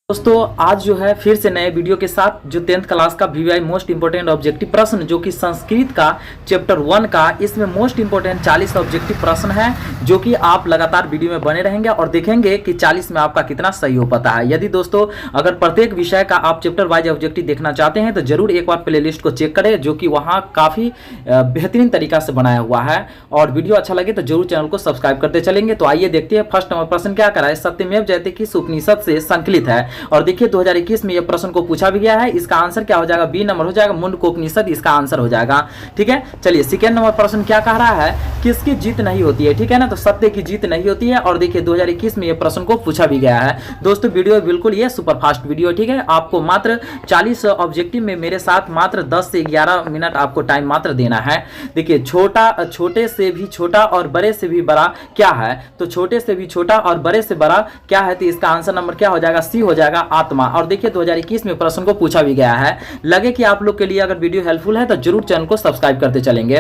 दोस्तों आज जो है फिर से नए वीडियो के साथ जो 10th क्लास का वीवीआई मोस्ट इंपोर्टेंट ऑब्जेक्टिव प्रश्न जो कि संस्कृत का चैप्टर 1 का इसमें मोस्ट इंपोर्टेंट 40 ऑब्जेक्टिव प्रश्न है जो कि आप लगातार वीडियो में बने रहेंगे और देखेंगे कि 40 में आपका कितना सही हो पाता है। यदि दोस्तों अगर प्रत्येक विषय का आप चैप्टर वाइज ऑब्जेक्टिव देखना चाहते हैं तो जरूर एक बार प्ले लिस्ट को चेक करें जो कि वहाँ काफ़ी बेहतरीन तरीका से बनाया हुआ है। और वीडियो अच्छा लगे तो जरूर चैनल को सब्सक्राइब करते चलेंगे। तो आइए देखते हैं फर्स्ट नंबर प्रश्न क्या करा है। सत्यमेव जयते किस उपनिषद से संकलित है। और देखिए 2021 में ये प्रश्न को पूछा भी गया है। इसका आंसर क्या हो जाएगा, बी नंबर हो जाएगा मुंडकोपनिषद इसका आंसर हो जाएगा। ठीक है, चलिए सेकेंड नंबर प्रश्न क्या कह रहा है, किसकी जीत नहीं होती है। ठीक है ना, तो सत्य की जीत नहीं होती है। और देखिए 2021 में ये प्रश्न को पूछा भी गया है। दोस्तों वीडियो बिल्कुल ये सुपर फास्ट वीडियो, ठीक है। आपको मात्र 40 ऑब्जेक्टिव में मेरे साथ मात्र 10 से 11 मिनट आपको टाइम मात्र देना है। देखिए छोटे से भी छोटा और बड़े से भी बड़ा क्या है, तो छोटे से भी छोटा और बड़े से बड़ा क्या है, तो इसका आंसर नंबर क्या हो जाएगा, सी हो जाएगा आत्मा। और देखिए 2021 में प्रश्न को पूछा भी गया है। लगे कि आप लोग के लिए अगर वीडियो हेल्पफुल है तो जरूर चैनल को सब्सक्राइब करते चलेंगे।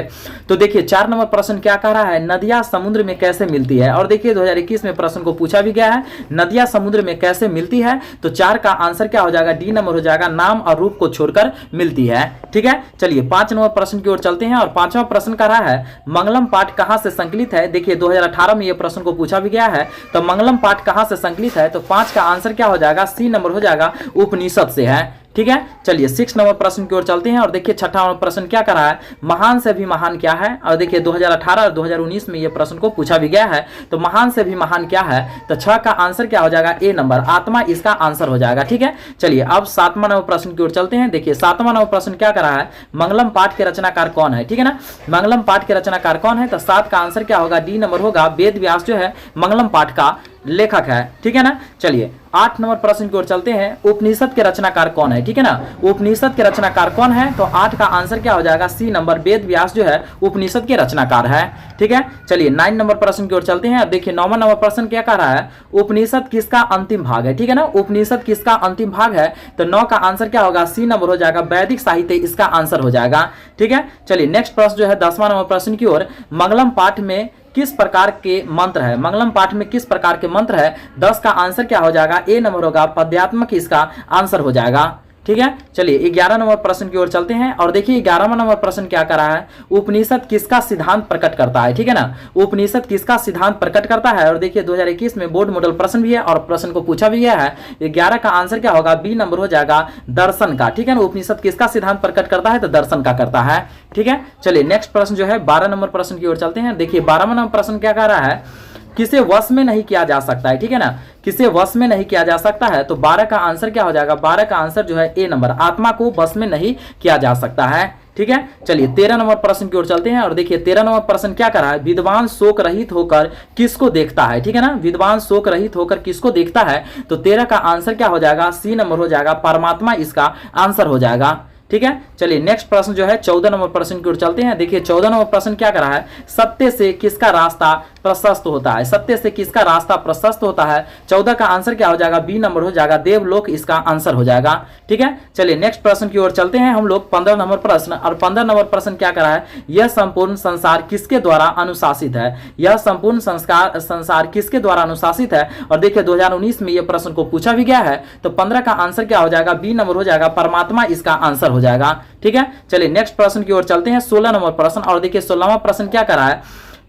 तो देखिए 4 नंबर प्रश्न क्या कह रहा है, नदियां समुद्र में कैसे मिलती है। और देखिए 2021 में प्रश्न को पूछा भी गया है, नदियां समुद्र में कैसे मिलती है। तो 4 का आंसर क्या हो जाएगा, डी नंबर हो जाएगा, नाम और रूप को छोड़कर मिलती है। ठीक है, चलिए 5 नंबर प्रश्न की ओर चलते हैं। और 5वां प्रश्न कह रहा है मंगलम पाठ कहां से संकलित है। देखिए 2018 में यह प्रश्न को पूछा भी गया है। तो मंगलम पाठ कहां से संकलित है, तो 5 का आंसर क्या हो जाएगा, सी नंबर हो जाएगा, उपनिषद से है। ठीक है, चलिए 6 नंबर प्रश्न की ओर चलते हैं। और देखिए 6वां नंबर प्रश्न क्या कर रहा है, महान से भी महान क्या है। और देखिए 2018 और 2019 में यह प्रश्न को पूछा भी गया है। तो महान से भी महान क्या है, तो 6 का आंसर क्या हो जाएगा, ए नंबर आत्मा इसका आंसर हो जाएगा। ठीक है, चलिए अब 7वां नंबर प्रश्न की ओर चलते हैं। देखिए 7वां नंबर प्रश्न क्या कर रहा है, मंगलम पाठ के रचनाकार कौन है। ठीक है ना, मंगलम पाठ के रचनाकार कौन है, तो 7 का आंसर क्या होगा, डी नंबर होगा, वेद व्यास जो है मंगलम पाठ का लेखक है। ठीक है ना, चलिए 8 नंबर प्रश्न की ओर चलते हैं, उपनिषद के रचनाकार कौन है। ठीक है ना, उपनिषद के रचनाकार कौन है, तो 8 का आंसर क्या हो जाएगा, सी नंबर, वेद व्यास जो है उपनिषद के रचनाकार है। ठीक है, चलिए 9 नंबर प्रश्न की ओर चलते हैं। अब देखिए 9वां नंबर प्रश्न क्या कह रहा है, उपनिषद किसका अंतिम भाग है। ठीक है ना, उपनिषद किसका अंतिम भाग है, तो 9 का आंसर क्या होगा, सी नंबर हो जाएगा, वैदिक साहित्य इसका आंसर हो जाएगा। ठीक है, चलिए नेक्स्ट प्रश्न जो है 10वां नंबर प्रश्न की ओर, मंगलम पाठ में किस प्रकार के मंत्र है। मंगलम पाठ में किस प्रकार के मंत्र है, 10 का आंसर क्या हो जाएगा, ए नंबर होगा, पद्यात्मक इसका आंसर हो जाएगा। ठीक है, चलिए 11 नंबर प्रश्न की ओर चलते हैं। और देखिए 11वां नंबर प्रश्न क्या कर रहा है, उपनिषद किसका सिद्धांत प्रकट करता है। ठीक है ना, उपनिषद किसका सिद्धांत प्रकट करता है। और देखिए 2021 में बोर्ड मॉडल प्रश्न भी है और प्रश्न को पूछा भी गया है। 11 का आंसर क्या होगा, बी नंबर हो जाएगा, दर्शन का। ठीक है ना, उपनिषद किसका सिद्धांत प्रकट करता है, तो दर्शन का करता है। ठीक है, चलिए नेक्स्ट प्रश्न जो है 12 नंबर प्रश्न की ओर चलते हैं। देखिए 12वां नंबर प्रश्न क्या कह रहा है, किसे वश में नहीं किया जा सकता है। ठीक है ना, किसे वश में नहीं किया जा सकता है, तो 12 का आंसर क्या हो जाएगा, 12 का आंसर जो है ए नंबर, आत्मा को वश में नहीं किया जा सकता है। ठीक है, चलिए 13 नंबर प्रश्न की ओर चलते हैं। और देखिए 13 नंबर प्रश्न क्या कर रहा है, विद्वान शोक रहित होकर किसको देखता है। ठीक है ना, विद्वान शोक रहित होकर किसको देखता है, तो 13 का आंसर क्या हो जाएगा, सी नंबर हो जाएगा, परमात्मा इसका आंसर हो जाएगा। ठीक है, चलिए नेक्स्ट प्रश्न जो है 14 नंबर प्रश्न की ओर चलते हैं। देखिए 14 नंबर प्रश्न क्या कर रहा है, सत्य से किसका रास्ता प्रशस्त होता है। सत्य से किसका रास्ता प्रशस्त होता है, 14 का आंसर क्या हो जाएगा, बी नंबर हो जाएगा, देवलोक इसका आंसर हो जाएगा। ठीक है, चलिए नेक्स्ट प्रश्न की ओर चलते हैं हम लोग 15 नंबर प्रश्न। और 15 नंबर प्रश्न क्या कर रहा है, यह संपूर्ण संसार किसके द्वारा अनुशासित है। यह संपूर्ण संसार किसके द्वारा अनुशासित है। और देखिए 2019 में यह प्रश्न को पूछा भी गया है। तो 15 का आंसर क्या हो जाएगा, बी नंबर हो जाएगा, परमात्मा इसका आंसर हो जाएगा। ठीक है, चलिए नेक्स्ट प्रश्न की ओर चलते हैं 16 नंबर प्रश्न। और देखिए 16वां प्रश्न क्या कर रहा है,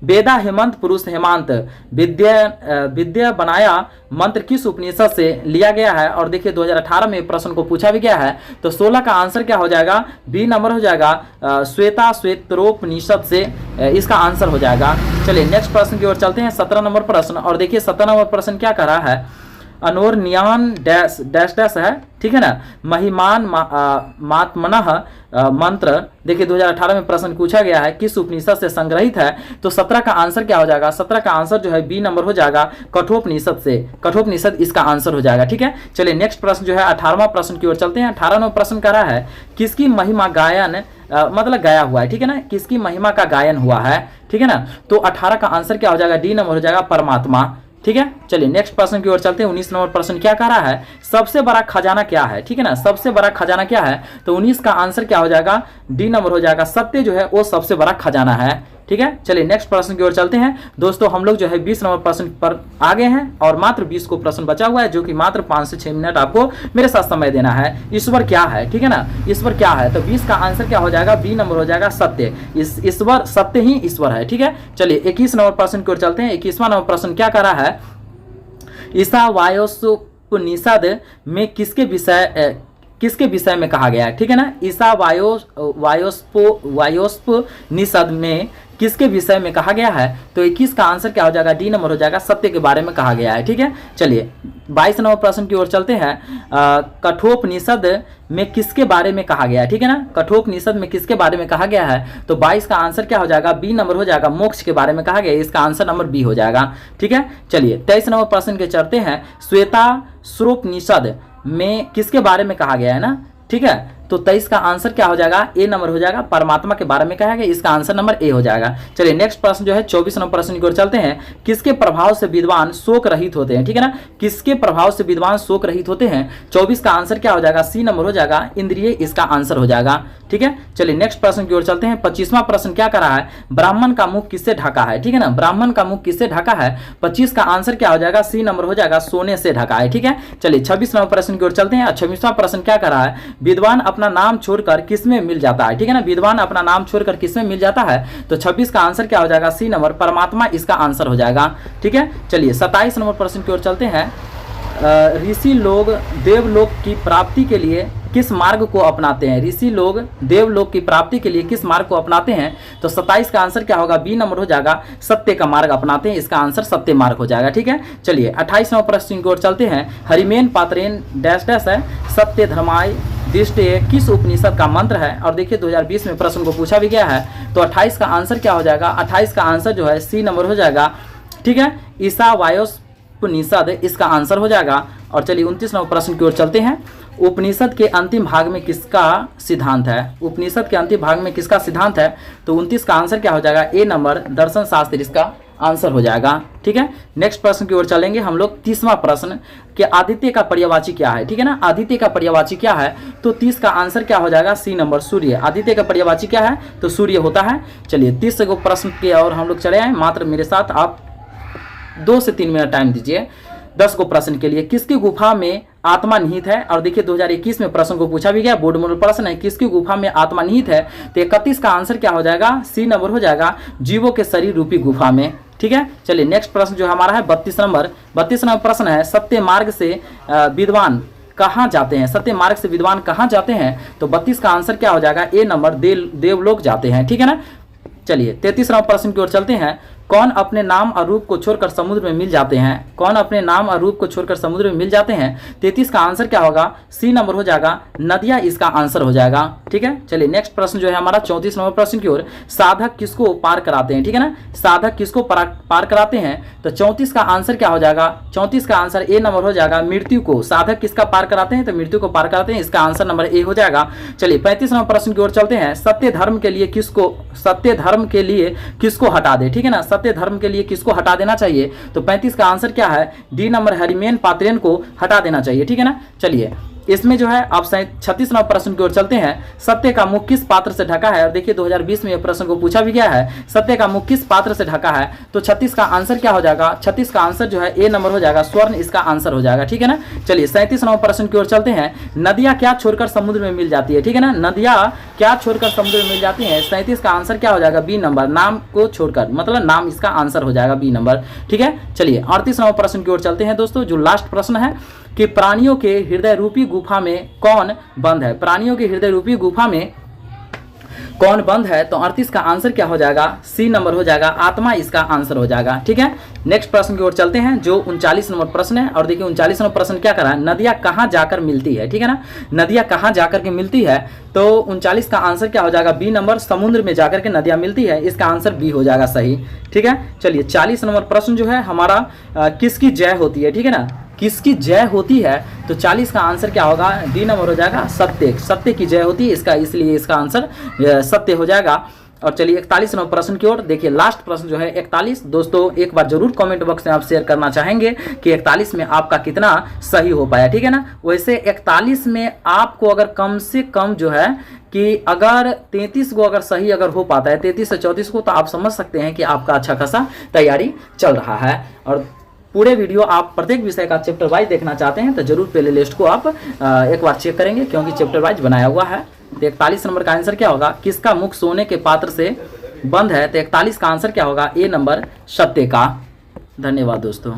वेदा हेमंत पुरुष हेमांत विद्या बनाया मंत्र किस उपनिषद से लिया गया है। और देखिए 2018 में प्रश्न को पूछा भी गया है। तो 16 का आंसर क्या हो जाएगा, बी नंबर हो जाएगा, श्वेता श्वेतरोपनिषद से इसका आंसर हो जाएगा। चलिए नेक्स्ट प्रश्न की ओर चलते हैं 17 नंबर प्रश्न। और देखिए 17 नंबर प्रश्न क्या कर रहा है, अनोरनियान डैश डैश डैश है। ठीक है ना, महिमान मात्मनः मंत्र देखिए 2018 में प्रश्न पूछा गया है, किस उपनिषद से संग्रहित है। तो 17 का आंसर क्या हो जाएगा, 17 का आंसर जो है बी नंबर हो जाएगा, कठोपनिषद से, कठोपनिषद इसका आंसर हो जाएगा। ठीक है, चलिए नेक्स्ट प्रश्न जो है 18वां प्रश्न की ओर चलते हैं। 18वां प्रश्न कर रहा है, किसकी महिमा गायन मतलब गाया हुआ है। ठीक है ना, किसकी महिमा का गायन हुआ है। ठीक है ना, तो 18 का आंसर क्या हो जाएगा, डी नंबर हो जाएगा, परमात्मा। ठीक है, चलिए नेक्स्ट प्रश्न की ओर चलते हैं। 19 नंबर प्रश्न क्या कह रहा है, सबसे बड़ा खजाना क्या है। ठीक है ना, सबसे बड़ा खजाना क्या है, तो 19 का आंसर क्या हो जाएगा, डी नंबर हो जाएगा, सत्य जो है वो सबसे बड़ा खजाना है। ठीक है, चलिए नेक्स्ट प्रश्न की ओर चलते हैं दोस्तों। हम लोग जो है 20 नंबर प्रश्न पर आगे हैं और मात्र 20 को प्रश्न बचा हुआ है, जो कि मात्र 5 से 6 मिनट आपको मेरे साथ समय देना है। ईश्वर क्या है, ठीक है ना, ईश्वर क्या है, तो 20 का आंसर क्या हो जाएगा, बी नंबर हो जाएगा सत्य। ईश्वर, सत्य ही ईश्वर है, ठीक है। चलिए 21 नंबर प्रश्न की ओर चलते हैं। 21वां नंबर प्रश्न क्या कर रहा है, ईसा वायोपनिषद में किसके विषय में कहा गया है, ठीक है ना। ईसा वायोपनिषद में किसके विषय में कहा गया है, तो 21 का आंसर क्या हो जाएगा, डी नंबर हो जाएगा, सत्य के बारे में कहा गया है, ठीक है। चलिए 22 नंबर प्रश्न की ओर चलते हैं। कठोपनिषद में किसके बारे में कहा गया है, ठीक है ना। कठोपनिषद में किसके बारे में कहा गया है, तो 22 का आंसर क्या हो जाएगा, बी नंबर हो जाएगा, मोक्ष के बारे में कहा गया है, इसका आंसर नंबर बी हो जाएगा, ठीक है। चलिए 23 नंबर प्रश्न के चलते हैं। श्वेताश्वोपनिषद में किसके बारे में कहा गया है ना, ठीक है, तो 23 का आंसर क्या हो जाएगा, ए नंबर हो जाएगा, परमात्मा के बारे में कहा गया, इसका आंसर नंबर ए हो जाएगा। चलिए नेक्स्ट प्रश्न जो है 24 नंबर प्रश्न की ओर चलते हैं। किसके प्रभाव से विद्वान शोक रहित होते हैं, ठीक है ना, किसके प्रभाव से विद्वान शोक रहित होते हैं, 24 का आंसर क्या हो जाएगा, सी नंबर हो जाएगा, इंद्रिय, इसका आंसर हो जाएगा, ठीक है। चलिए नेक्स्ट प्रश्न की ओर चलते हैं। 25वां प्रश्न क्या कर रहा है, ब्राह्मण का मुख किससे ढका है, ठीक है ना, ब्राह्मण का मुख किससे ढका है, 25 का आंसर क्या हो जाएगा, सी नंबर हो जाएगा, सोने से ढका है, ठीक है। चलिए 26 नंबर प्रश्न की ओर चलते हैं। 26वां प्रश्न क्या कर रहा है, विद्वान अपना नाम छोड़कर किसमें मिल जाता है, ठीक है ना, विद्वान अपना नाम छोड़कर किसमें मिल जाता है, तो 26 का आंसर क्या हो जाएगा, सी नंबर, परमात्मा, इसका आंसर हो जाएगा, ठीक है। चलिए 27 नंबर प्रश्न की ओर चलते हैं। ऋषि लोग देवलोक की प्राप्ति के लिए किस मार्ग को अपनाते हैं, ऋषि लोग देवलोक की प्राप्ति के लिए किस मार्ग को अपनाते हैं, तो 27 का आंसर क्या होगा, बी नंबर हो जाएगा, सत्य का मार्ग अपनाते हैं, इसका आंसर सत्य मार्ग हो जाएगा, ठीक है। चलिए 28 नंबर प्रश्न की ओर चलते हैं। हरिमेन पात्रेन डैश डैश है, सत्य धर्माय दिष्टे किस उपनिषद का मंत्र है, और देखिए 2020 में प्रश्न को पूछा भी गया है, तो 28 का आंसर क्या हो जाएगा, 28 का आंसर जो है सी नंबर हो जाएगा, ठीक है, ईसा वायोपनिषद, इसका आंसर हो जाएगा। और चलिए 29 नंबर प्रश्न की ओर चलते हैं। उपनिषद के अंतिम भाग में किसका सिद्धांत है, उपनिषद के अंतिम भाग में किसका सिद्धांत है, तो 29 का आंसर क्या हो जाएगा, ए नंबर, दर्शन शास्त्र, इसका आंसर हो जाएगा, ठीक है। नेक्स्ट प्रश्न की ओर चलेंगे हम लोग। 30वां प्रश्न कि आदित्य का पर्यायवाची क्या है, ठीक है ना, आदित्य का पर्यायवाची क्या है, तो 30 का आंसर क्या हो जाएगा, सी नंबर, सूर्य। आदित्य का पर्यायवाची क्या है, तो सूर्य होता है। चलिए 30 को प्रश्न के और हम लोग चले आए, मात्र मेरे साथ आप 2 से 3 मिनट टाइम दीजिए 10 को प्रश्न के लिए। किसकी गुफा में आत्मा निहित है, और देखिए 2021 में प्रश्न को पूछा भी गया, बोर्ड मॉडल प्रश्न है, किसकी गुफा में आत्मा निहित है, तो 31 का आंसर क्या हो जाएगा, सी नंबर हो जाएगा, जीवों के शरीर रूपी गुफा में, ठीक है। चलिए नेक्स्ट प्रश्न जो हमारा है 32 नंबर प्रश्न है। सत्य मार्ग से विद्वान कहाँ जाते हैं, सत्य मार्ग से विद्वान कहाँ जाते हैं, तो 32 का आंसर क्या हो जाएगा, ए नंबर, देवलोक जाते हैं, ठीक है ना। चलिए 33वां प्रश्न की ओर चलते हैं। कौन अपने नाम और रूप को छोड़कर समुद्र में मिल जाते हैं, कौन अपने नाम और रूप को छोड़कर समुद्र में मिल जाते हैं, 33 का आंसर क्या होगा, सी नंबर हो जाएगा, नदियाँ, इसका आंसर हो जाएगा, ठीक है। चलिए नेक्स्ट प्रश्न जो है हमारा 34 नंबर प्रश्न की ओर। साधक किसको पार कराते हैं, ठीक है ना, साधक किसको पार कराते हैं, तो 34 का आंसर क्या हो जाएगा, 34 का आंसर ए नंबर हो जाएगा, मृत्यु को। साधक किसका पार कराते हैं, तो मृत्यु को पार कराते हैं, इसका आंसर नंबर ए हो जाएगा। चलिए 35 नंबर प्रश्न की ओर चलते हैं। सत्य धर्म के लिए किसको हटा दे, ठीक है ना, सत्य धर्म के लिए किसको हटा देना चाहिए, तो 35 का आंसर क्या है, डी नंबर, हरिमेन पात्रेन को हटा देना चाहिए, ठीक है ना। चलिए इसमें जो है आप 36 नंबर प्रश्न की ओर चलते हैं। सत्य का मुख किस पात्र से ढका है, और देखिए 2020 में यह प्रश्न को पूछा भी गया है, सत्य का मुख किस पात्र से ढका है, तो 36 का आंसर क्या हो जाएगा, 36 का आंसर जो है ए नंबर हो जाएगा, स्वर्ण, इसका आंसर हो जाएगा, ठीक है ना। चलिए 37 नंबर प्रश्न की ओर चलते हैं। नदियाँ क्या छोड़कर समुद्र में मिल जाती है, ठीक है ना, नदियाँ क्या छोड़कर समुद्र में मिल जाती है, 37 का आंसर क्या हो जाएगा, बी नंबर, नाम को छोड़कर, मतलब नाम, इसका आंसर हो जाएगा बी नंबर, ठीक है। चलिए 38 नंबर प्रश्न की ओर चलते हैं दोस्तों, जो लास्ट प्रश्न है कि प्राणियों के हृदय रूपी गुफा में कौन बंद है, प्राणियों के हृदय रूपी गुफा में कौन बंद है, तो 38 का आंसर क्या हो जाएगा, सी नंबर हो जाएगा, आत्मा, इसका आंसर हो जाएगा, ठीक है। नेक्स्ट प्रश्न की ओर चलते हैं, जो 39 नंबर प्रश्न है, और देखिए 39 नंबर प्रश्न क्या करा है, नदियाँ कहाँ जाकर मिलती है, ठीक है ना, नदियाँ कहाँ जाकर के मिलती है, तो 39 का आंसर क्या हो जाएगा, बी नंबर, समुद्र में जाकर के नदियाँ मिलती है, इसका आंसर बी हो जाएगा सही, ठीक है। चलिए 40 नंबर प्रश्न जो है हमारा किसकी जय होती है, ठीक है ना, किसकी जय होती है, तो 40 का आंसर क्या होगा, डी नंबर हो जाएगा, सत्य, सत्य की जय होती है, इसका, इसलिए इसका आंसर सत्य हो जाएगा। और चलिए 41 नंबर प्रश्न की ओर देखिए। लास्ट प्रश्न जो है 41, दोस्तों एक बार जरूर कमेंट बॉक्स में आप शेयर करना चाहेंगे कि 41 में आपका कितना सही हो पाया, ठीक है ना। वैसे 41 में आपको अगर कम से कम जो है कि अगर 33 को अगर सही अगर हो पाता है, 33 से 34 को, तो आप समझ सकते हैं कि आपका अच्छा खासा तैयारी चल रहा है। और पूरे वीडियो आप प्रत्येक विषय का चैप्टर वाइज देखना चाहते हैं तो जरूर प्ले लिस्ट को आप एक बार चेक करेंगे, क्योंकि चैप्टर वाइज बनाया हुआ है। तो 41 नंबर का आंसर क्या होगा, किसका मुख सोने के पात्र से बंद है। तो 41 का आंसर क्या होगा, ए नंबर, सत्य का। धन्यवाद दोस्तों।